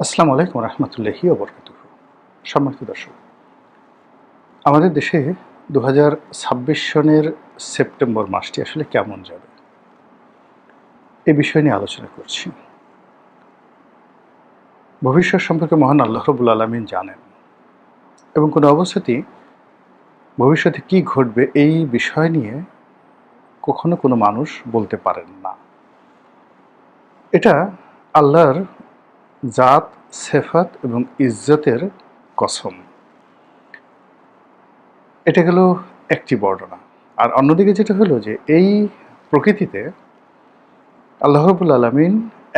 আসসালামু আলাইকুম রহমতুল্লাহি ওয়া বারাকাতুহু। সম্মানিত দর্শক, আমাদের দেশে ২০২৬ সনের সেপ্টেম্বর মাসটি আসলে কেমন যাবে এ বিষয় নিয়ে আলোচনা করছি। ভবিষ্যৎ সম্পর্কে মহান আল্লাহ রাব্বুল আলামিন জানেন এবং কোনো অবস্থাতেই ভবিষ্যতে কী ঘটবে এই বিষয় নিয়ে কখনো কোনো মানুষ বলতে পারেন না। এটা আল্লাহর জাত, সেফাত এবং ইজ্জতের কসম। এটা গেল একটি বর্ণনা। আর অন্যদিকে যেটা হলো যে এই প্রকৃতিতে আল্লাহ রাব্বুল আলামিন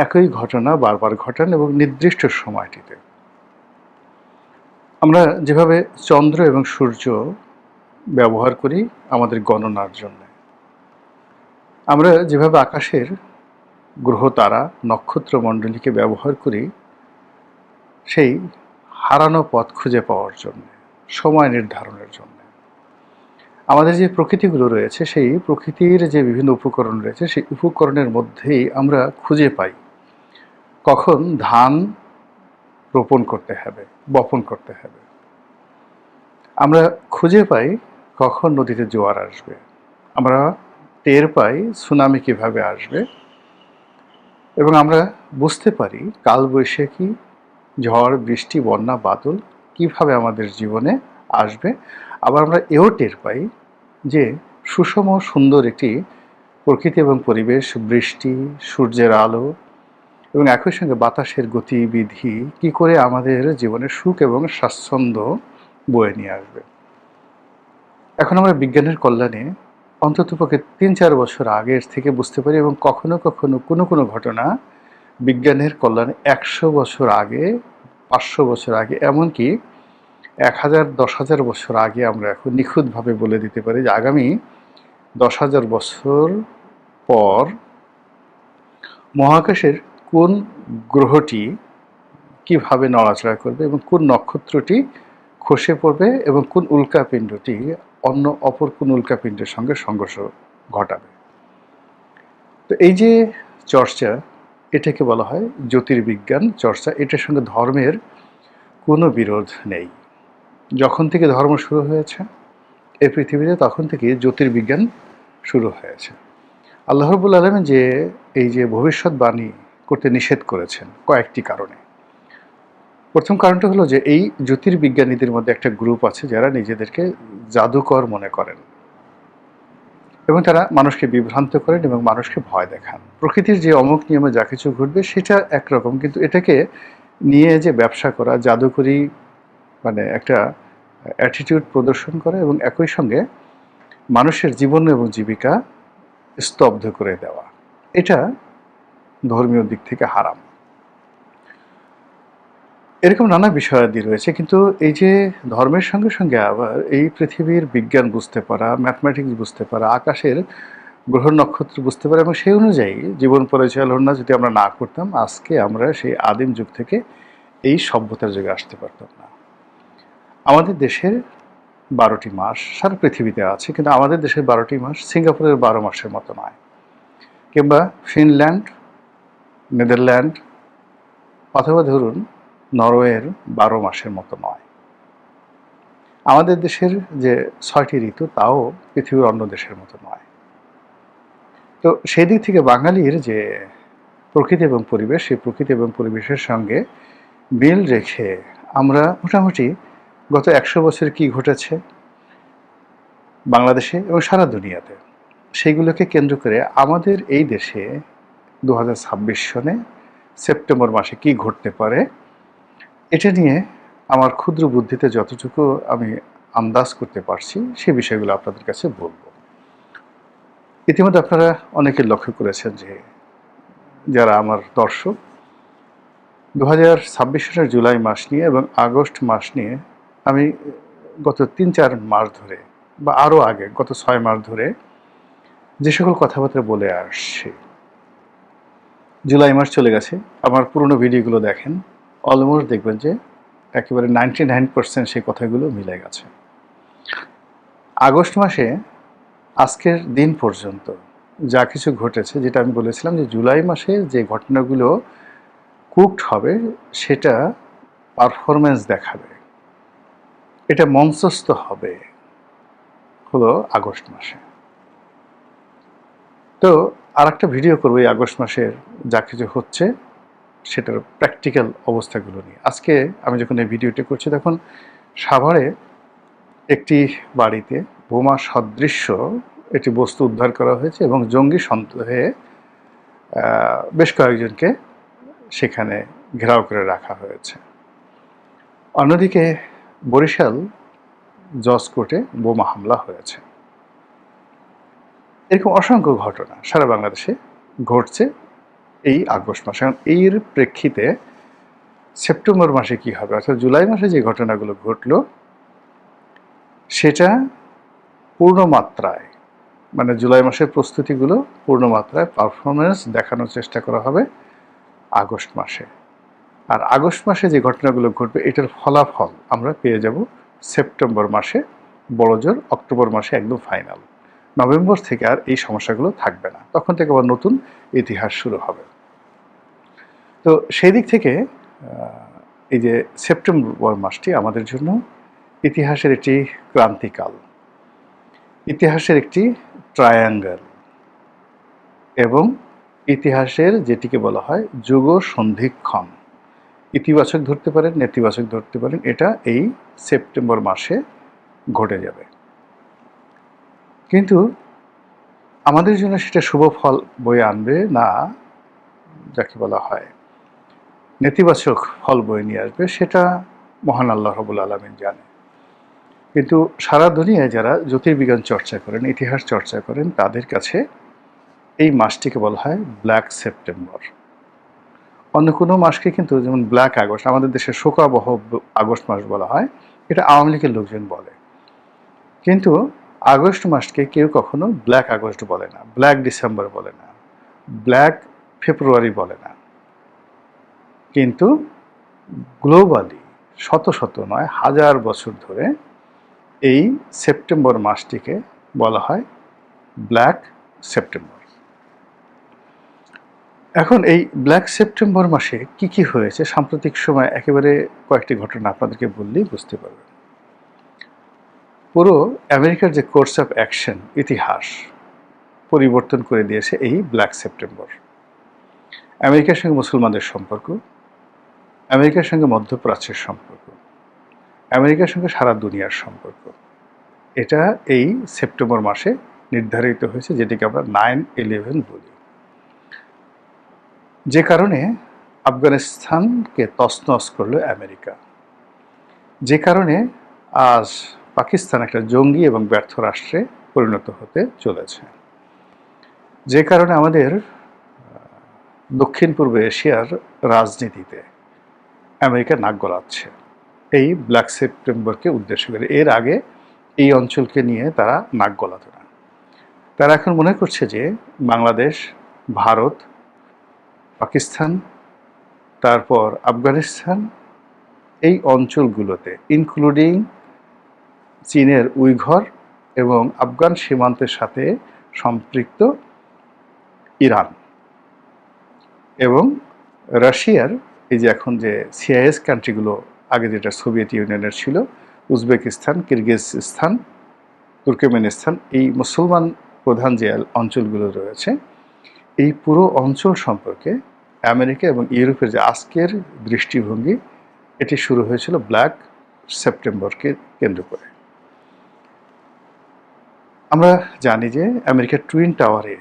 একই ঘটনা বারবার ঘটান এবং নির্দিষ্ট সময়টিতে। আমরা যেভাবে চন্দ্র এবং সূর্য ব্যবহার করি আমাদের গণনার জন্য, আমরা যেভাবে আকাশের গ্রহ তারা নক্ষত্রমণ্ডলীকে ব্যবহার করি সেই হারানো পথ খুঁজে পাওয়ার জন্য, সময় নির্ধারণের জন্য, আমাদের যে প্রকৃতিগুলো রয়েছে সেই প্রকৃতির যে বিভিন্ন উপকরণ রয়েছে সেই উপকরণের মধ্যেই আমরা খুঁজে পাই কখন ধান রোপণ করতে হবে, বপন করতে হবে। আমরা খুঁজে পাই কখন নদীতে জোয়ার আসবে, আমরা টের পাই সুনামি কিভাবে আসবে, এবং আমরা বুঝতে পারি কালবৈশাখী, ঝড়, বৃষ্টি, বন্যা, বাদল কিভাবে আমাদের জীবনে আসবে। আবার আমরা এও টের পাই যে সুষম সুন্দর একটি প্রকৃতি এবং পরিবেশ, বৃষ্টি, সূর্যের আলো এবং একই সঙ্গে বাতাসের গতিবিধি কি করে আমাদের জীবনে সুখ এবং স্বাচ্ছন্দ্য বয়ে নিয়ে আসবে। এখন আমরা বিজ্ঞানের কল্যাণে অন্ততপক্ষে ৩-৪ বছর আগের থেকে বুঝতে পারি এবং কখনো কখনো কোনো ঘটনা বিজ্ঞানের কল্যাণে ১০০ বছর আগে, ৫০০ বছর আগে, এমনকি ১০০০, ১০,০০০ বছর আগে আমরা এখন নিখুঁতভাবে বলে দিতে পারি যে আগামী ১০,০০০ বছর পর মহাকাশের কোন গ্রহটি কিভাবে নড়াচড়া করবে এবং কোন নক্ষত্রটি খসে পড়বে এবং কোন উল্কাপিণ্ডটি অপর কোন উল্কাপিণ্ডের সঙ্গে সংঘর্ষ ঘটাবে। তো এই যে চর্চা, এটাকে বলা হয় জ্যোতির্বিজ্ঞান চর্চা। এটার সঙ্গে ধর্মের কোনো বিরোধ নেই। যখন থেকে ধর্ম শুরু হয়েছে এই পৃথিবীতে তখন থেকে জ্যোতির্বিজ্ঞান শুরু হয়েছে। আল্লাহ রাব্বুল আলামিন যে এই যে ভবিষ্যৎবাণী করতে নিষেধ করেছেন কয়েকটি কারণে। প্রথম কারণটা হলো যে এই জ্যোতির্বিজ্ঞানীদের মধ্যে একটা গ্রুপ আছে যারা নিজেদেরকে জাদুকর মনে করেন এবং তারা মানুষকে বিভ্রান্ত করেন এবং মানুষকে ভয় দেখান। প্রকৃতির যে অমুক নিয়মে যা কিছু ঘটবে সেটা একরকম, কিন্তু এটাকে নিয়ে যে ব্যবসা করা, জাদুকরি মানে একটা অ্যাটিটিউড প্রদর্শন করা এবং একই সঙ্গে মানুষের জীবন এবং জীবিকা স্তব্ধ করে দেওয়া, এটা ধর্মীয় দিক থেকে হারাম। এরকম নানা বিষয়াদি রয়েছে, কিন্তু এই যে ধর্মের সঙ্গে সঙ্গে আবার এই পৃথিবীর বিজ্ঞান বুঝতে পারা, ম্যাথমেটিক্স বুঝতে পারা, আকাশের গ্রহ নক্ষত্র বুঝতে পারা এবং সেই অনুযায়ী জীবন পরিচালনা যদি আমরা না করতাম আজকে আমরা সেই আদিম যুগ থেকে এই সভ্যতার যুগে আসতে পারতাম না। আমাদের দেশের ১২টি মাস সারা পৃথিবীতে আছে, কিন্তু আমাদের দেশের ১২টি মাস সিঙ্গাপুরের ১২ মাসের মতো নয়, কিংবা ফিনল্যান্ড, নেদারল্যান্ড অথবা ধরুন নরওয়ের ১২ মাসের মতো নয়। আমাদের দেশের যে ৬টি ঋতু তাও পৃথিবীর অন্য দেশের মতো নয়। তো সেই দিক থেকে বাঙালির যে প্রকৃতি এবং পরিবেশ, সেই প্রকৃতি এবং পরিবেশের সঙ্গে মিল রেখে আমরা মোটামুটি গত ১০০ বছর কি ঘটেছে বাংলাদেশে এবং সারা দুনিয়াতে সেইগুলোকে কেন্দ্র করে আমাদের এই দেশে ২০২৬ সনে সেপ্টেম্বর মাসে কি ঘটতে পারে এটা নিয়ে আমার ক্ষুদ্র বুদ্ধিতে যতটুকু আমি আন্দাজ করতে পারছি সে বিষয়গুলো আপনাদের কাছে বলবো। ইতিমধ্যে আপনারা অনেকে লক্ষ্য করেছেন যে যারা আমার দর্শক ২০২৬ সনের জুলাই মাস নিয়ে এবং আগস্ট মাস নিয়ে আমি গত ৩-৪ মাস ধরে বা আরও আগে গত ৬ মাস ধরে যে সকল কথাবার্তা বলে আসছি, জুলাই মাস চলে গেছে, আমার পুরনো ভিডিওগুলো দেখেন, অলমোস্ট দেখবেন যে একেবারে 99% সেই কথাগুলো মিলে গেছে। আগস্ট মাসে আজকের দিন পর্যন্ত যা কিছু ঘটেছে, যেটা আমি বলেছিলাম যে জুলাই মাসে যে ঘটনাগুলো কুকড হবে সেটা পারফরমেন্স দেখাবে, এটা মঞ্চস্থ হবে হলো আগস্ট মাসে। তো আর একটা ভিডিও করবো এই আগস্ট মাসের যা কিছু হচ্ছে সেটার প্র্যাকটিক্যাল অবস্থাগুলো নিয়ে। আজকে আমি যখন এই ভিডিওটি করছি তখন সাভারে একটি বাড়িতে বোমা সদৃশ্য একটি বস্তু উদ্ধার করা হয়েছে এবং জঙ্গি সন্দেহে বেশ কয়েকজনকে সেখানে ঘেরাও করে রাখা হয়েছে। অন্যদিকে বরিশাল জজ কোর্টে বোমা হামলা হয়েছে। এরকম অসংখ্য ঘটনা সারা বাংলাদেশে ঘটছে এই আগস্ট মাসে। এর প্রেক্ষিতে সেপ্টেম্বর মাসে কি হবে, অর্থাৎ জুলাই মাসে যে ঘটনাগুলো ঘটলো সেটা পূর্ণমাত্রায়, মানে জুলাই মাসের প্রস্তুতিগুলো পূর্ণমাত্রায় পারফরমেন্স দেখানোর চেষ্টা করা হবে আগস্ট মাসে। আর আগস্ট মাসে যে ঘটনাগুলো ঘটবে এটার ফলাফল আমরা পেয়ে যাব সেপ্টেম্বর মাসে, বড়জোর অক্টোবর মাসে একদম ফাইনাল। নভেম্বর থেকে আর এই সমস্যাগুলো থাকবে না, তখন থেকে আবার নতুন ইতিহাস শুরু হবে। তো সেই দিক থেকে এই যে সেপ্টেম্বর মাসটি আমাদের জন্য ইতিহাসের একটি ক্রান্তিকাল, ইতিহাসের একটি ট্রায়াঙ্গেল এবং ইতিহাসের যেটিকে বলা হয় যুগ সন্ধিক্ষণ। ইতিবাচক ধরতে পারেন, নেতিবাচক ধরতে পারেন, এটা এই সেপ্টেম্বর মাসে ঘটে যাবে। কিন্তু আমাদের জন্য সেটা শুভ ফল বয়ে আনবে না, যাকে বলা হয় নেতিবাচক ফল বয়ে নিয়ে আসবে, সেটা মহান আল্লাহ রাব্বুল আলামিন জানে। কিন্তু সারা দুনিয়ায় যারা জ্যোতির্বিজ্ঞান চর্চা করেন, ইতিহাস চর্চা করেন, তাদের কাছে এই মাসটিকে বলা হয় ব্ল্যাক সেপ্টেম্বর। অন্য কোনো মাসকে কিন্তু, যেমন ব্ল্যাক আগস্ট, আমাদের দেশে শোকাবহ আগস্ট মাস বলা হয়, এটা আওয়ামী লীগের লোকজন বলে। কিন্তু আগস্ট মাসকে কেউ কখনো ব্ল্যাক আগস্ট বলে না, ব্ল্যাক ডিসেম্বর বলে না, ব্ল্যাক ফেব্রুয়ারি বলে না। কিন্তু গ্লোবালি শত শত নয় হাজার বছর ধরে এই সেপ্টেম্বর মাসটিকে বলা হয় ব্ল্যাক সেপ্টেম্বর। এখন এই ব্ল্যাক সেপ্টেম্বর মাসে কি কি হয়েছে সাম্প্রতিক সময়, একেবারে কয়েকটি ঘটনা আপনাদেরকে বললেই বুঝতে পারবেন। পুরো আমেরিকার যে কোর্স অফ অ্যাকশন, ইতিহাস পরিবর্তন করে দিয়েছে এই ব্ল্যাক সেপ্টেম্বর। আমেরিকার সঙ্গে মুসলমানদের সম্পর্ক, আমেরিকার সঙ্গে মধ্যপ্রাচ্যের সম্পর্ক, আমেরিকার সঙ্গে সারা দুনিয়ার সম্পর্ক, এটা এই সেপ্টেম্বর মাসে নির্ধারিত হয়েছে, যেটিকে আমরা 9/11 বলি। যে কারণে আফগানিস্তানকে তছনছ করলো আমেরিকা, যে কারণে আজ পাকিস্তান একটা জঙ্গি এবং ব্যর্থ রাষ্ট্রে পরিণত হতে চলেছে, যে কারণে আমাদের দক্ষিণ পূর্ব এশিয়ার রাজনীতিতে আমেরিকা নাক গলাচ্ছে এই ব্ল্যাক সেপ্টেম্বরকে উদ্দেশ্য করে। এর আগে এই অঞ্চলকে নিয়ে তারা নাক গলাতো না। তারা এখন মনে করছে যে বাংলাদেশ, ভারত, পাকিস্তান, তারপর আফগানিস্তান, এই অঞ্চলগুলোতে ইনক্লুডিং চীনের উইঘর এবং আফগান সীমান্তের সাথে সম্পৃক্ত ইরান এবং রাশিয়ার এই যে এখন যে সিআইএস কান্ট্রিগুলো, আগে যেটা সোভিয়েত ইউনিয়নের ছিল, উজবেকিস্তান, কিরগিজস্তান, তুর্কমেনিস্তান, এই মুসলমান প্রধান যে অঞ্চলগুলো রয়েছে, এই পুরো অঞ্চল সম্পর্কে আমেরিকা এবং ইউরোপের যে আজকের দৃষ্টিভঙ্গি, এটি শুরু হয়েছিল ব্ল্যাক সেপ্টেম্বরকে কেন্দ্র করে। আমরা জানি যে আমেরিকার টুইন টাওয়ারে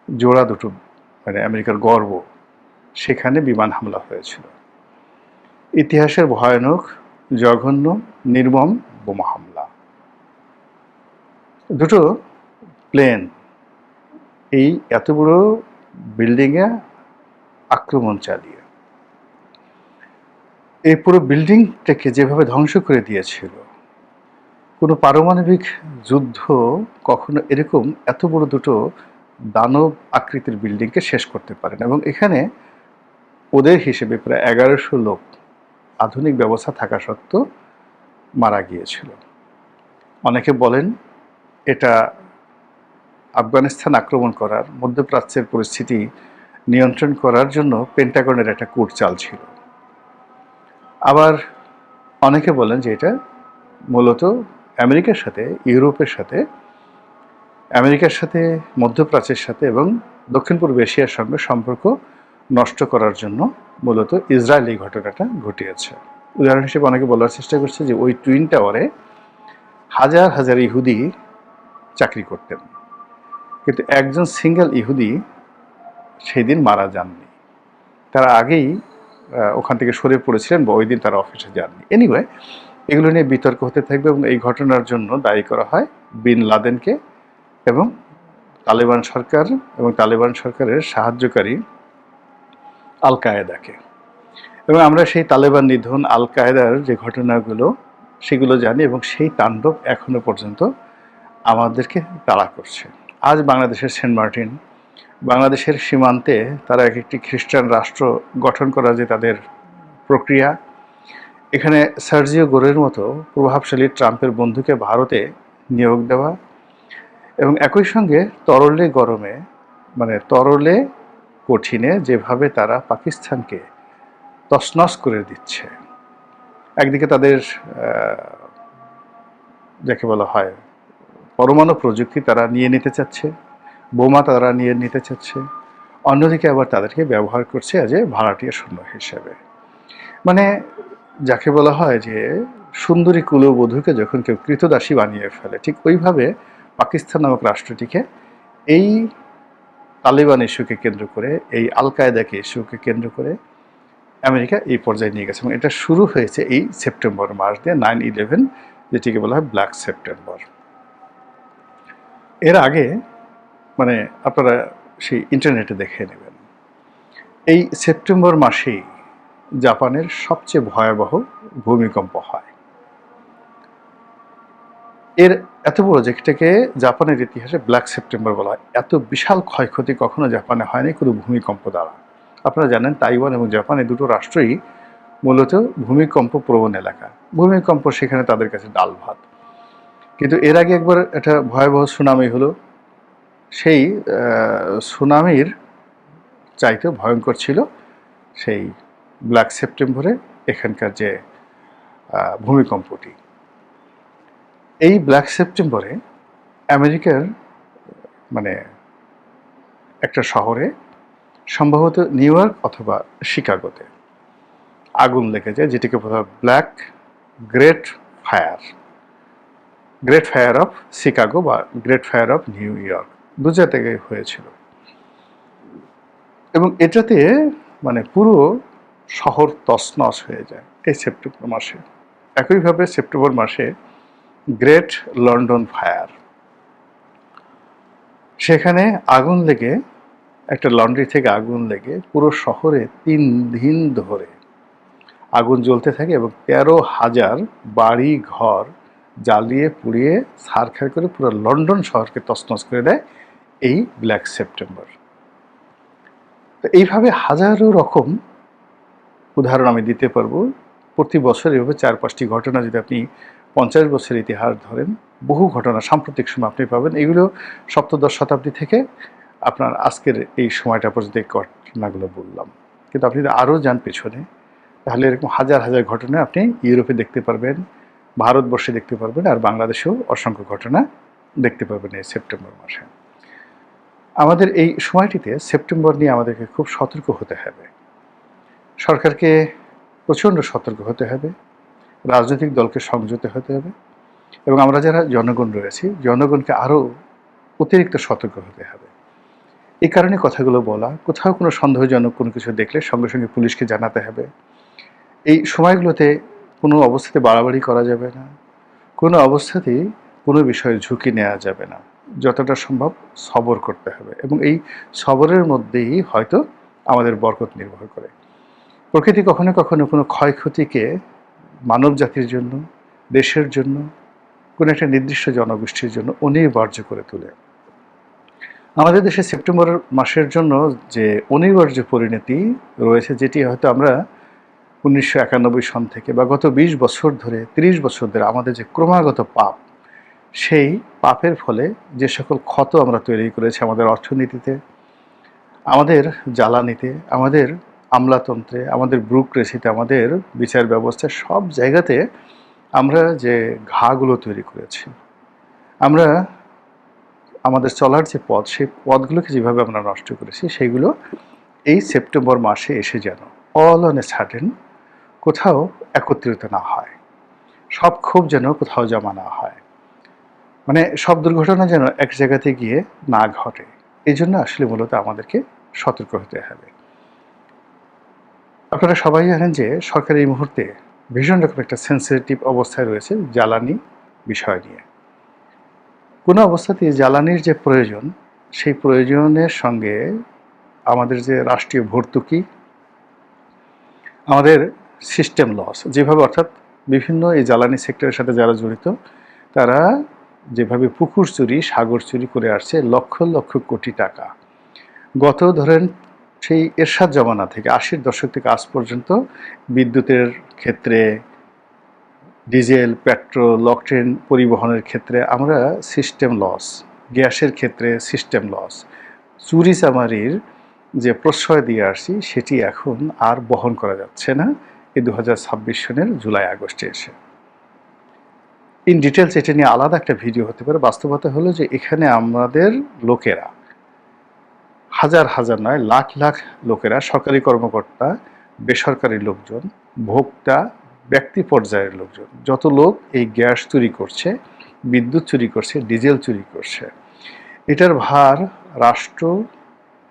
জোড়া দুটো, মানে আমেরিকার গর্ব, সেখানে বিমান হামলা হয়েছিল। ইতিহাসের ভয়ানক, জঘন্য, নির্মম বোমা হামলা। দুটো প্লেন এই এত বড় বিল্ডিংয়ে আক্রমণ চালিয়ে এই পুরো বিল্ডিংটাকে যেভাবে ধ্বংস করে দিয়েছিল, কোনো পারমাণবিক যুদ্ধ কখনো এরকম এত বড় দুটো দানব আকৃতির বিল্ডিংকে শেষ করতে পারে না। এবং এখানে ওদের হিসেবে প্রায় 1100 লোক আধুনিক ব্যবস্থা থাকা সত্ত্বেও মারা গিয়েছিল। অনেকে বলেন এটা আফগানিস্তান আক্রমণ করার, মধ্যপ্রাচ্যের পরিস্থিতি নিয়ন্ত্রণ করার জন্য পেন্টাগনের একটা কূট চাল ছিল। আবার অনেকে বলেন যে এটা মূলত আমেরিকার সাথে, ইউরোপের সাথে, আমেরিকার সাথে, মধ্যপ্রাচ্যের সাথে এবং দক্ষিণ পূর্ব এশিয়ার সঙ্গে সম্পর্ক নষ্ট করার জন্য মূলত ইসরায়েল এই ঘটনাটা ঘটিয়েছে। উদাহরণ হিসেবে অনেকে বলার চেষ্টা করছে যে ওই টুইন টাওয়ারে হাজার হাজার ইহুদি চাকরি করতেন, কিন্তু একজন সিঙ্গেল ইহুদি সেই দিন মারা যাননি। তারা আগেই ওখান থেকে সরে পড়েছিলেন বা ওই দিন তারা অফিসে যাননি। এনিওয়ে, এগুলো নিয়ে বিতর্ক হতে থাকবে এবং এই ঘটনার জন্য দায়ী করা হয় বিন লাদেনকে এবং তালেবান সরকার এবং তালেবান সরকারের সাহায্যকারী আল কায়েদাকে। এবং আমরা সেই তালেবান নিধন, আল কায়েদার যে ঘটনাগুলো সেগুলো জানি এবং সেই তাণ্ডব এখনো পর্যন্ত আমাদেরকে তাড়া করছে। আজ বাংলাদেশের সেন্ট মার্টিন, বাংলাদেশের সীমান্তে তারা এক একটি খ্রিস্টান রাষ্ট্র গঠন করা যে তাদের প্রক্রিয়া, এখানে সার্জিও গোরের মতো প্রভাবশালী ট্রাম্পের বন্ধুকে ভারতে নিয়োগ দেওয়া এবং একই সঙ্গে তরলে গরমে, মানে তরলে কঠিনে যেভাবে তারা পাকিস্তানকে তছনছ করে দিচ্ছে। একদিকে তাদের যাকে বলা হয় পরমাণু প্রযুক্তি তারা নিয়ে নিতে চাচ্ছে, বোমা তারা নিয়ে নিতে চাচ্ছে, অন্যদিকে আবার তাদেরকে ব্যবহার করছে অ্যাজ এ ভাড়াটিয়া সৈন্য হিসেবে। মানে যাকে বলা হয় যে সুন্দরী কুলবধূকে যখন কেউ কৃতদাসী বানিয়ে ফেলে, ঠিক ওইভাবে পাকিস্তান নামক রাষ্ট্রটিকে এই তালিবান ইস্যুকে কেন্দ্র করে, এই আল কায়েদাকে ইস্যুকে কেন্দ্র করে আমেরিকা এই পর্যায়ে নিয়ে গেছে। এবং এটা শুরু হয়েছে এই সেপ্টেম্বর মাস দিয়ে, 9/11, যেটিকে বলা হয় ব্ল্যাক সেপ্টেম্বর। এর আগে মানে আপনারা সেই ইন্টারনেটে দেখে নেবেন, এই সেপ্টেম্বর মাসেই জাপানের সবচেয়ে ভয়াবহ ভূমিকম্প হয়। এর এত বড়, যেটাকে জাপানের ইতিহাসে ব্ল্যাক সেপ্টেম্বর বলা হয়, এত বিশাল ক্ষয়ক্ষতি কখনো জাপানে হয়নি কোনো ভূমিকম্প দ্বারা। আপনারা জানেন তাইওয়ান এবং জাপান এই দুটো রাষ্ট্রই মূলত ভূমিকম্প প্রবণ এলাকা। ভূমিকম্প সেখানে তাদের কাছে ডাল ভাত। কিন্তু এর আগে একবার একটা ভয়াবহ সুনামি হলো, সেই সুনামির চাইতে ভয়ঙ্কর ছিল সেই ব্ল্যাক সেপ্টেম্বরে এখানকার যে ভূমিকম্পটি। এই ব্ল্যাক সেপ্টেম্বরে আমেরিকার মানে একটা শহরে, সম্ভবত নিউ ইয়র্ক অথবা শিকাগোতে আগুন লেগে যায়, যেটিকে বলা হয় black great fire, great fire of Chicago বা great fire of New York, দু জায়গায় হয়েছিল। এবং এটাতে মানে পুরো শহর তছনছ হয়ে যায় এই সেপ্টেম্বর মাসে। একইভাবে সেপ্টেম্বর মাসে গ্রেট লন্ডন ফায়ার, সেখানে আগুন লেগে, একটা লন্ড্রি থেকে আগুন লেগে পুরো শহরে 3 দিন ধরে আগুন জ্বলতে থাকে এবং 13,000 বাড়ি ঘর জ্বালিয়ে পুড়িয়ে ছারখার করে পুরো লন্ডন শহরকে তছনছ করে দেয় এই ব্ল্যাক সেপ্টেম্বর। তো এইভাবে হাজারো রকম উদাহরণ আমি দিতে পারবো। প্রতি বছর এভাবে 4-5টি ঘটনা, যদি আপনি 50 বছরের ইতিহাস ধরেন, বহু ঘটনা সাম্প্রতিক সময় আপনি পাবেন। এগুলো সপ্তদশ শতাব্দী থেকে আপনার আজকের এই সময়টা পর্যন্ত এই ঘটনাগুলো বললাম। কিন্তু আপনি যদি আরও যান পেছনে, তাহলে এরকম হাজার হাজার ঘটনা আপনি ইউরোপে দেখতে পারবেন, ভারতবর্ষে দেখতে পারবেন, আর বাংলাদেশেও অসংখ্য ঘটনা দেখতে পারবেন এই সেপ্টেম্বর মাসে। আমাদের এই সময়টিতে সেপ্টেম্বর নিয়ে আমাদেরকে খুব সতর্ক হতে হবে। সরকারকে প্রচণ্ড সতর্ক হতে হবে, রাজনৈতিক দলকে সংযত হতে হবে এবং আমরা যারা জনগণ রয়েছি, জনগণকে আরও অতিরিক্ত সতর্ক হতে হবে। এই কারণে কথাগুলো বলা, কোথাও কোনো সন্দেহজনক কোনো কিছু দেখলে সঙ্গে সঙ্গে পুলিশকে জানাতে হবে। এই সময়গুলোতে কোনো অবস্থাতে বাড়াবাড়ি করা যাবে না, কোনো অবস্থাতেই কোনো বিষয়ে ঝুঁকি নেওয়া যাবে না। যতটা সম্ভব সবর করতে হবে এবং এই সবরের মধ্যেই হয়তো আমাদের বরকত নির্ভর করে। প্রকৃতি কখনো কখনো কোনো ক্ষয়ক্ষতিকে মানব জাতির জন্য, দেশের জন্য, কোনো একটা নির্দিষ্ট জনগোষ্ঠীর জন্য অনিবার্য করে তোলে। আমাদের দেশে সেপ্টেম্বর মাসের জন্য যে অনিবার্য পরিণতি রয়েছে, যেটি হয়তো আমরা 1991 সন থেকে বা গত 20 বছর ধরে, 30 বছর ধরে আমাদের যে ক্রমাগত পাপ, সেই পাপের ফলে যে সকল ক্ষত আমরা তৈরি করেছি আমাদের অর্থনীতিতে, আমাদের জ্বালানিতে, আমাদের আমলাতন্ত্রে, আমাদের ব্যুরোক্রেসিতে, আমাদের বিচার ব্যবস্থায় সব জায়গাতে আমরা যে ঘাগুলো তৈরি করেছি, আমরা আমাদের চলার যে পথ, সেই পথগুলোকে যেভাবে আমরা নষ্ট করেছি, সেগুলো এই সেপ্টেম্বর মাসে এসে যেন অল অন এ সাডেন কোথাও একত্রিত না হয়, সব ক্ষোভ যেন কোথাও জমা না হয়, মানে সব দুর্ঘটনা যেন এক জায়গাতে গিয়ে না ঘটে। এই জন্য আসলে মূলত আমাদেরকে সতর্ক হতে হবে। আপনারা সবাই জানেন যে সরকার এই মুহূর্তে ভীষণ রকম একটা সেন্সিটিভ অবস্থায় রয়েছে জ্বালানি বিষয় নিয়ে। কোনো অবস্থাতেই জ্বালানির যে প্রয়োজন, সেই প্রয়োজনের সঙ্গে আমাদের যে রাষ্ট্রীয় ভর্তুকি, আমাদের সিস্টেম লস যেভাবে, অর্থাৎ বিভিন্ন এই জ্বালানি সেক্টরের সাথে যারা জড়িত তারা যেভাবে পুকুর চুরি, সাগর চুরি করে আসছে লক্ষ লক্ষ কোটি টাকা, গত ধরেন সেই এরশাদ জমানা থেকে 80-র দশক থেকে আজ পর্যন্ত বিদ্যুতের ক্ষেত্রে, ডিজেল, পেট্রোল, অকটেন পরিবহনের ক্ষেত্রে আমরা সিস্টেম লস, গ্যাসের ক্ষেত্রে সিস্টেম লস, চুরি চামারির যে প্রশ্রয় দিয়ে আসছি সেটি এখন আর বহন করা যাচ্ছে না এই 2026 সনের জুলাই আগস্টে এসে। ইন ডিটেলস এটা নিয়ে আলাদা একটা ভিডিও হতে পারে। বাস্তবতা হলো যে এখানে আমাদের লোকেরা, হাজার হাজার নয় লাখ লাখ লোকেরা, সরকারি কর্মকর্তা, বেসরকারি লোকজন, ভোক্তা, ব্যক্তি পর্যায়ের লোকজন, যত লোক এই গ্যাস চুরি করছে, বিদ্যুৎ চুরি করছে, ডিজেল চুরি করছে, এটার ভার রাষ্ট্র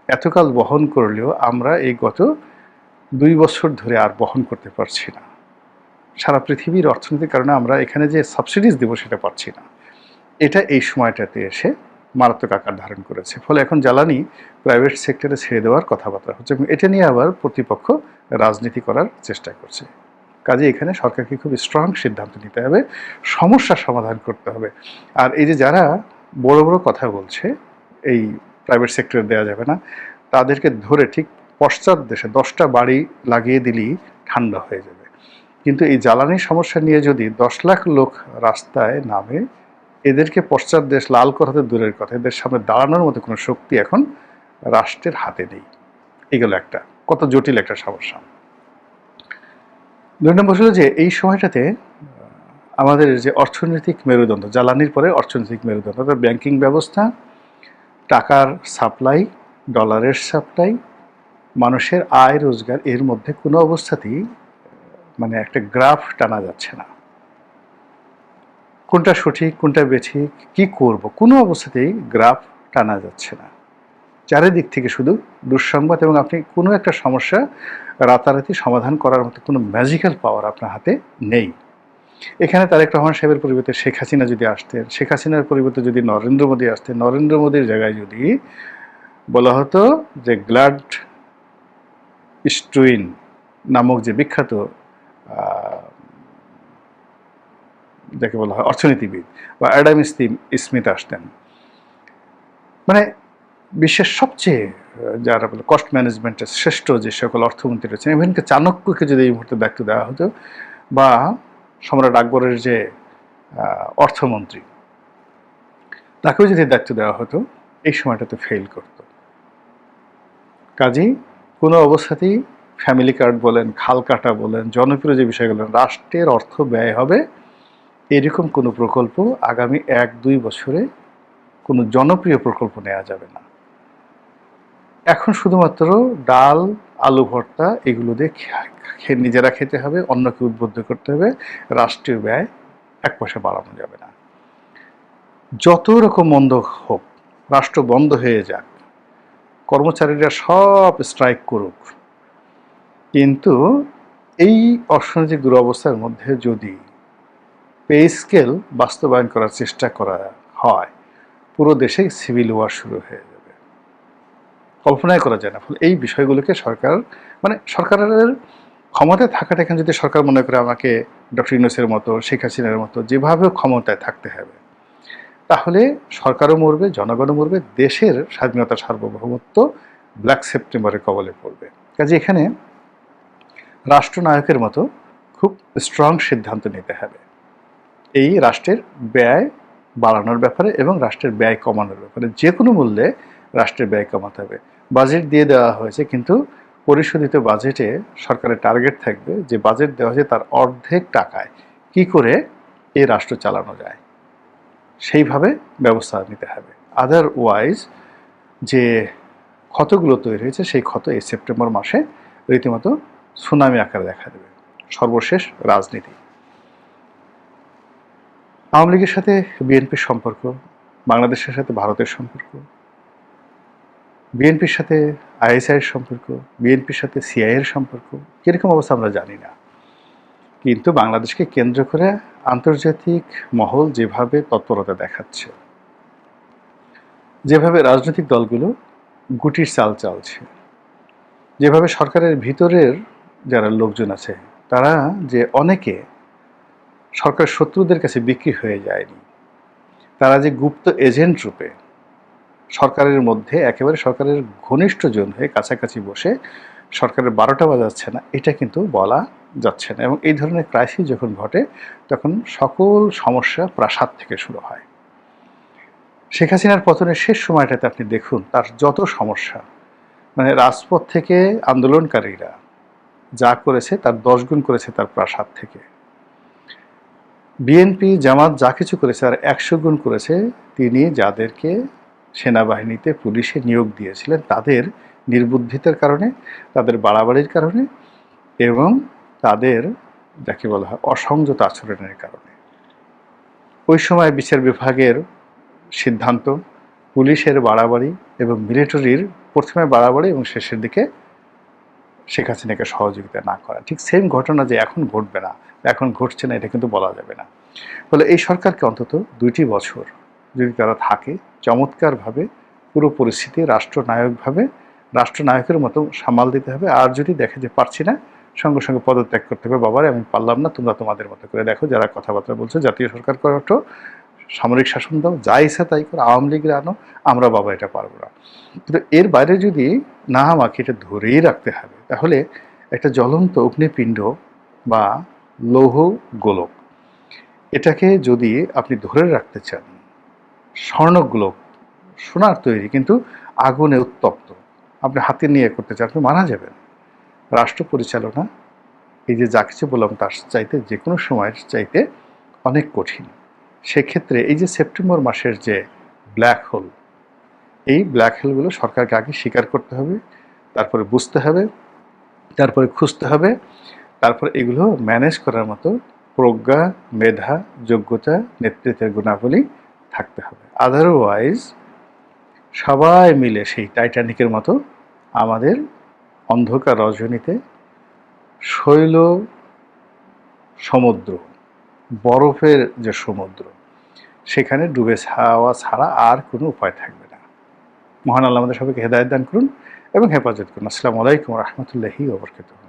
এতকাল বহন করলেও আমরা এই গত 2 বছর ধরে আর বহন করতে পারছি না। সারা পৃথিবীর অর্থনীতির কারণে আমরা এখানে যে সাবসিডিজ দেবো সেটা পাচ্ছি না। এটা এই সময়টাতে এসে মারাত্মক আকার ধারণ করেছে। ফলে এখন জ্বালানি প্রাইভেট সেক্টরে ছেড়ে দেওয়ার কথাবার্তা হচ্ছে এবং এটা নিয়ে আবার প্রতিপক্ষ রাজনীতি করার চেষ্টা করছে। কাজে এখানে সরকারকে খুব স্ট্রং সিদ্ধান্ত নিতে হবে, সমস্যার সমাধান করতে হবে। আর এই যে যারা বড় বড় কথা বলছে এই প্রাইভেট সেক্টরে দেওয়া যাবে না, তাদেরকে ধরে ঠিক পশ্চাৎ দেশে 10টা বাড়ি লাগিয়ে দিলেই ঠান্ডা হয়ে যাবে। কিন্তু এই জ্বালানির সমস্যা নিয়ে যদি 10 লাখ লোক রাস্তায় নামে, এদেরকে পশ্চাৎ দেশ লাল করাতে দূরের কথা, এদের সামনে দাঁড়ানোর মতো কোনো শক্তি এখন রাষ্ট্রের হাতে নেই। এগুলো একটা কত জটিল একটা সমস্যা। 2 নম্বর হলো যে এই সময়টাতে আমাদের যে অর্থনৈতিক মেরুদণ্ড, জ্বালানির পরে অর্থনৈতিক মেরুদণ্ড, অর্থাৎ ব্যাংকিং ব্যবস্থা, টাকার সাপ্লাই, ডলারের সাপ্লাই, মানুষের আয় রোজগার, এর মধ্যে কোনো অবস্থাতেই মানে একটা গ্রাফ টানা যাচ্ছে না। কোনটা সঠিক, কোনটা বেঠিক, কি করব, কোনো অবস্থাতেই গ্রাফ টানা যাচ্ছে না। চারিদিক থেকে শুধু দুঃসংবাদ এবং আপনি কোনো একটা সমস্যা রাতারাতি সমাধান করার মতো কোনো ম্যাজিক্যাল পাওয়ার আপনার হাতে নেই। এখানে তারেক রহমান সাহেবের পরিবর্তে শেখ হাসিনা যদি আসতেন, শেখ হাসিনার পরিবর্তে যদি নরেন্দ্র মোদী আসতেন, নরেন্দ্র মোদীর জায়গায় যদি বলা হতো যে গ্লাড স্টুইন নামক যে বিখ্যাত যাকে বলা হয় অর্থনীতিবিদ, বা অ্যাডাম স্মিথ আসতেন, মানে বিশ্বের সবচেয়ে যারা বলে কস্ট ম্যানেজমেন্টের শ্রেষ্ঠ যে সকল অর্থমন্ত্রী রয়েছেন, এমনকি চাণক্যকে যদি এই মুহূর্তে দায়িত্ব দেওয়া হতো, বা সম্রাট আকবরের যে অর্থমন্ত্রী তাকেও যদি দায়িত্ব দেওয়া হতো, এই সময়টাতে ফেল করত। কাজেই কোনো অবস্থাতেই ফ্যামিলি কার্ড বলেন, খাল কাটা বলেন, জনপ্রিয় যে বিষয়গুলো, রাষ্ট্রের অর্থ ব্যয় হবে এরকম কোনো প্রকল্প আগামী 1-2 বছরে কোনো জনপ্রিয় প্রকল্প নেওয়া যাবে না। এখন শুধুমাত্র ডাল, আলু ভর্তা এগুলো দিয়ে নিজেরা খেতে হবে, অন্যকে উদ্বুদ্ধ করতে হবে, রাষ্ট্রীয় ব্যয় 1 পয়সা বাড়ানো যাবে না। যত রকম মন্দ হোক, রাষ্ট্র বন্ধ হয়ে যাক, কর্মচারীরা সব স্ট্রাইক করুক, কিন্তু এই অর্থনৈতিক দুরবস্থার মধ্যে যদি পে স্কেল বাস্তবায়ন করার চেষ্টা করা হয়, পুরো দেশে সিভিল ওয়ার শুরু হয়ে যাবে, কল্পনাই করা যায় না। ফলে এই বিষয়গুলোকে সরকার, মানে সরকারের ক্ষমতায় থাকাটা, এখানে যদি সরকার মনে করে আমাকে ডক্টর ইউনূসের মতো, শেখ হাসিনার মতো যেভাবে ক্ষমতায় থাকতে হবে, তাহলে সরকারও মরবে, জনগণও মরবে, দেশের স্বাধীনতা সার্বভৌমত্ব ব্ল্যাক সেপ্টেম্বরের কবলে পড়বে। কাজে এখানে রাষ্ট্রনায়কের মতো খুব স্ট্রং সিদ্ধান্ত নিতে হবে এই রাষ্ট্রের ব্যয় বাড়ানোর ব্যাপারে এবং রাষ্ট্রের ব্যয় কমানোর ব্যাপারে। যে কোনো মূল্যে রাষ্ট্রের ব্যয় কমাতে হবে। বাজেট দিয়ে দেওয়া হয়েছে, কিন্তু পরিশোধিত বাজেটে সরকারের টার্গেট থাকবে যে বাজেট দেওয়া হয়েছে তার অর্ধেক টাকায় কি করে এই রাষ্ট্র চালানো যায়, সেইভাবে ব্যবস্থা নিতে হবে। আদারওয়াইজ যে ক্ষতগুলো তৈরি হয়েছে সেই ক্ষত এই সেপ্টেম্বর মাসে রীতিমতো সুনামি আকারে দেখা দেবে। সর্বশেষ রাজনীতি। আওয়ামী লীগের সাথে বিএনপির সম্পর্ক, বাংলাদেশের সাথে ভারতের সম্পর্ক, বিএনপির সাথে আইএসআইয়ের সম্পর্ক, বিএনপির সাথে সিআইএর সম্পর্ক কীরকম অবস্থা আমরা জানি না, কিন্তু বাংলাদেশকে কেন্দ্র করে আন্তর্জাতিক মহল যেভাবে তৎপরতা দেখাচ্ছে, যেভাবে রাজনৈতিক দলগুলো গুটির চাল চালছে, যেভাবে সরকারের ভিতরের যারা লোকজন আছে তারা যে অনেকে সরকার শত্রুদের কাছে বিক্রি হয়ে যায়নি, তারা যে গুপ্ত এজেন্ট রূপে সরকারের মধ্যে একেবারে সরকারের ঘনিষ্ঠজন হয়ে কাছাকাছি বসে সরকারের 12টা বাজাচ্ছে না, এটা কিন্তু বলা যাচ্ছে না। এবং এই ধরনের ক্রাইসিস যখন ঘটে তখন সকল সমস্যা প্রাসাদ থেকে শুরু হয়। শেখ হাসিনার পতনের শেষ সময়টাতে আপনি দেখুন তার যত সমস্যা, মানে রাজপথ থেকে আন্দোলনকারীরা যা করেছে তার 10 গুণ করেছে তার প্রাসাদ থেকে। বিএনপি জামাত যা কিছু করেছে আর 100 গুণ করেছে তিনি যাদেরকে সেনাবাহিনীতে পুলিশে নিয়োগ দিয়েছিলেন তাদের নির্বুদ্ধিতার কারণে, তাদের বাড়াবাড়ির কারণে এবং তাদের যাকে বলা হয় অসংযত আচরণের কারণে। ওই সময় বিচার বিভাগের সিদ্ধান্ত, পুলিশের বাড়াবাড়ি এবং মিলিটারির প্রথমে বাড়াবাড়ি এবং শেষের দিকে শেখ হাসিনাকে সহযোগিতা না করা। ঠিক সেম ঘটনা যে এখন ঘটবে না, এখন ঘটছে না, এটা কিন্তু বলা যাবে না। ফলে এই সরকারকে অন্তত 2টি বছর যদি তারা থাকে চমৎকারভাবে পুরো পরিস্থিতি রাষ্ট্রনায়কের মতো সামাল দিতে হবে। আর যদি দেখে যে পারছি না, সঙ্গে সঙ্গে পদত্যাগ করতে হবে। বাবারে আমি পারলাম না, তোমরা তোমাদের মতো করে দেখো। যারা কথাবার্তা বলছে জাতীয় সরকার করো, সামরিক শাসন দাও, যা ইচ্ছা তাই করো, আওয়ামী লীগের আনো, আমরা বাবা এটা পারবো না। কিন্তু এর বাইরে যদি না আমাকে এটা ধরেই রাখতে হবে, তাহলে একটা জ্বলন্ত অগ্নিপিণ্ড বা লৌহ গোলক, এটাকে যদি আপনি ধরে রাখতে চান, স্বর্ণগোলক সোনার তৈরি কিন্তু আগুনে উত্তপ্ত, আপনি হাতে নিয়ে করতে চান, আপনি মারা যাবেন। রাষ্ট্র পরিচালনা এই যে যা কিছু বললাম তার চাইতে যে কোনো সময়ের চাইতে অনেক কঠিন। সেক্ষেত্রে এই যে সেপ্টেম্বর মাসের যে ব্ল্যাক হোল, এই ব্ল্যাক হোলগুলো সরকারকে আগে স্বীকার করতে হবে, তারপরে বুঝতে হবে, তারপরে খুঁজতে হবে, তারপর এগুলো ম্যানেজ করার মতো প্রজ্ঞা, মেধা, যোগ্যতা, নেতৃত্বের গুণাবলী থাকতে হবে। আদারওয়াইজ সবাই মিলে সেই টাইটানিকের মতো আমাদের অন্ধকার রজনীতে শৈল সমুদ্র, বরফের যে সমুদ্র, সেখানে ডুবে যাওয়া ছাড়া আর কোনো উপায় থাকবে না। মহান আল্লাহ আমাদের সবাইকে হেদায়েত দান করুন এবং হেফাজত করুন। আসসালামু আলাইকুম ওয়া রাহমাতুল্লাহি ওয়া বারাকাতুহু।